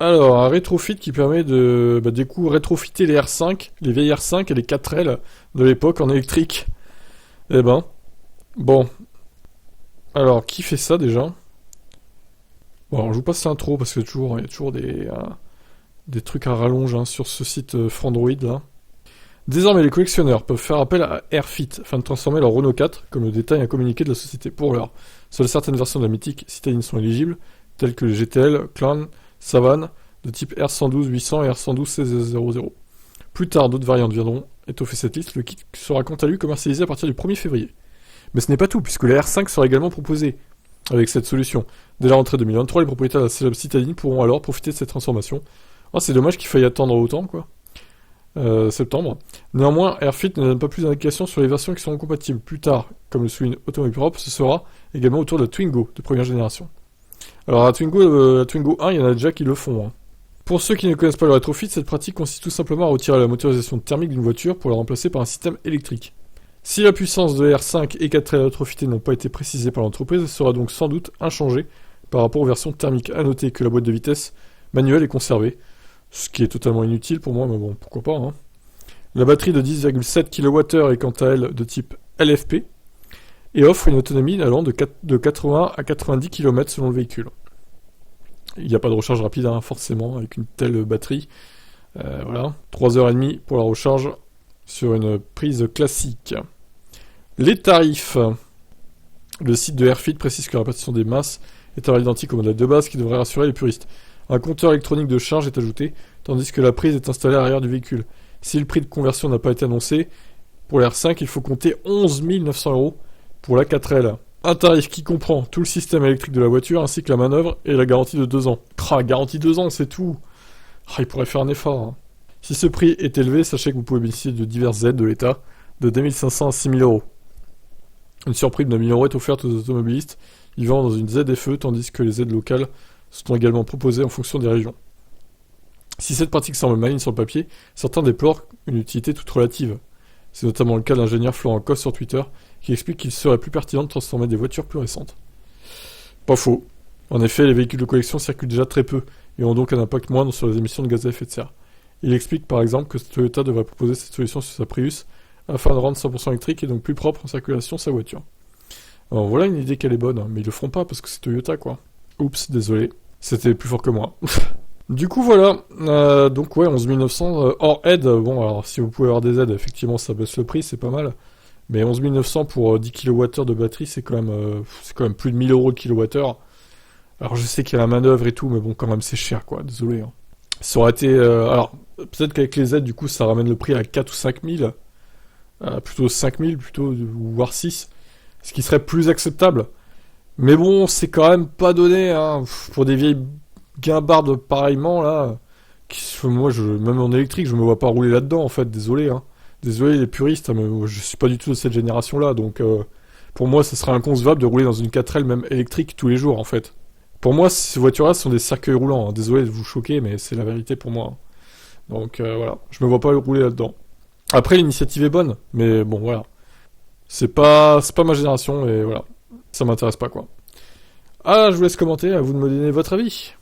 Alors, un rétrofit qui permet de, du coup, rétrofiter les R5, les vieilles R5 et les 4L de l'époque en électrique. Eh ben, bon. Alors, qui fait ça déjà? Bon, alors, je vous passe l'intro parce que il y a toujours des trucs à rallonge hein, sur ce site Frandroid là. Désormais, les collectionneurs peuvent faire appel à Airfit afin de transformer leur Renault 4, comme le détaille un communiqué de la société. Pour l'heure, seules certaines versions de la mythique citadine sont éligibles, telles que les GTL, Clan, Savane, de type R112-800 et R112-1600. Plus tard, d'autres variantes viendront étoffer cette liste. Le kit sera quant à lui commercialisé à partir du 1er février. Mais ce n'est pas tout, puisque la R5 sera également proposée avec cette solution. Dès la rentrée 2023, les propriétaires de la célèbre citadine pourront alors profiter de cette transformation. Oh, c'est dommage qu'il faille attendre autant, quoi. Septembre. Néanmoins, Airfit ne donne pas plus d'indications sur les versions qui seront compatibles. Plus tard, comme le souligne Automobile Europe, ce sera également autour de la Twingo de première génération. Alors la Twingo 1, il y en a déjà qui le font. Hein. Pour ceux qui ne connaissent pas le rétrofit, cette pratique consiste tout simplement à retirer la motorisation thermique d'une voiture pour la remplacer par un système électrique. Si la puissance de R5 et 4L rétrofitées n'ont pas été précisées par l'entreprise, elle sera donc sans doute inchangée par rapport aux versions thermiques. À noter que la boîte de vitesse manuelle est conservée, ce qui est totalement inutile pour moi, mais bon, pourquoi pas. Hein. La batterie de 10,7 kWh est quant à elle de type LFP et offre une autonomie allant de 80 à 90 km selon le véhicule. Il n'y a pas de recharge rapide, hein, forcément, avec une telle batterie. Voilà, 3h30 pour la recharge sur une prise classique. Les tarifs. Le site de Airfit précise que la répartition des masses est alors identique au modèle de base, qui devrait rassurer les puristes. Un compteur électronique de charge est ajouté, tandis que la prise est installée à l'arrière du véhicule. Si le prix de conversion n'a pas été annoncé, pour l'R5, il faut compter 11 900 € pour la 4L. Un tarif qui comprend tout le système électrique de la voiture, ainsi que la manœuvre et la garantie de 2 ans. Ah, garantie 2 ans, c'est tout. Ah, il pourrait faire un effort. Hein. Si ce prix est élevé, sachez que vous pouvez bénéficier de diverses aides de l'État, de 2500 à 6000 €. Une surprise de 1000 € est offerte aux automobilistes vivant dans une ZFE, tandis que les aides locales sont également proposées en fonction des régions. Si cette pratique semble maligne sur le papier, certains déplorent une utilité toute relative. C'est notamment le cas de l'ingénieur Florent Cosse sur Twitter, qui explique qu'il serait plus pertinent de transformer des voitures plus récentes. Pas faux. En effet, les véhicules de collection circulent déjà très peu, et ont donc un impact moindre sur les émissions de gaz à effet de serre. Il explique par exemple que Toyota devrait proposer cette solution sur sa Prius, afin de rendre 100% électrique et donc plus propre en circulation sa voiture. Alors voilà une idée qu'elle est bonne, mais ils le feront pas parce que c'est Toyota quoi. Oups, désolé. C'était plus fort que moi. Du coup voilà, donc ouais, 11 900 hors aide, bon alors si vous pouvez avoir des aides, effectivement ça baisse le prix, c'est pas mal, mais 11 900 pour 10 kWh de batterie, c'est quand même plus de 1000 € le kWh. Alors je sais qu'il y a la manœuvre et tout, mais bon quand même c'est cher quoi, désolé. Hein. Ça aurait été, alors peut-être qu'avec les aides du coup ça ramène le prix à 4 ou 5 000, plutôt 5 000 plutôt, voire 6, ce qui serait plus acceptable. Mais bon, c'est quand même pas donné, hein, pour des vieilles guimbardes pareillement, là. Moi, même en électrique, je me vois pas rouler là-dedans, en fait, désolé, hein. Désolé les puristes, mais moi, je suis pas du tout de cette génération-là, donc pour moi, ce serait inconcevable de rouler dans une 4L, même électrique, tous les jours, en fait. Pour moi, ces voitures-là sont des cercueils roulants, hein. Désolé de vous choquer, mais c'est la vérité pour moi. Hein. Donc voilà, je me vois pas rouler là-dedans. Après, l'initiative est bonne, mais bon, voilà. C'est pas ma génération, et voilà. Ça m'intéresse pas, quoi. Ah, je vous laisse commenter, à vous de me donner votre avis.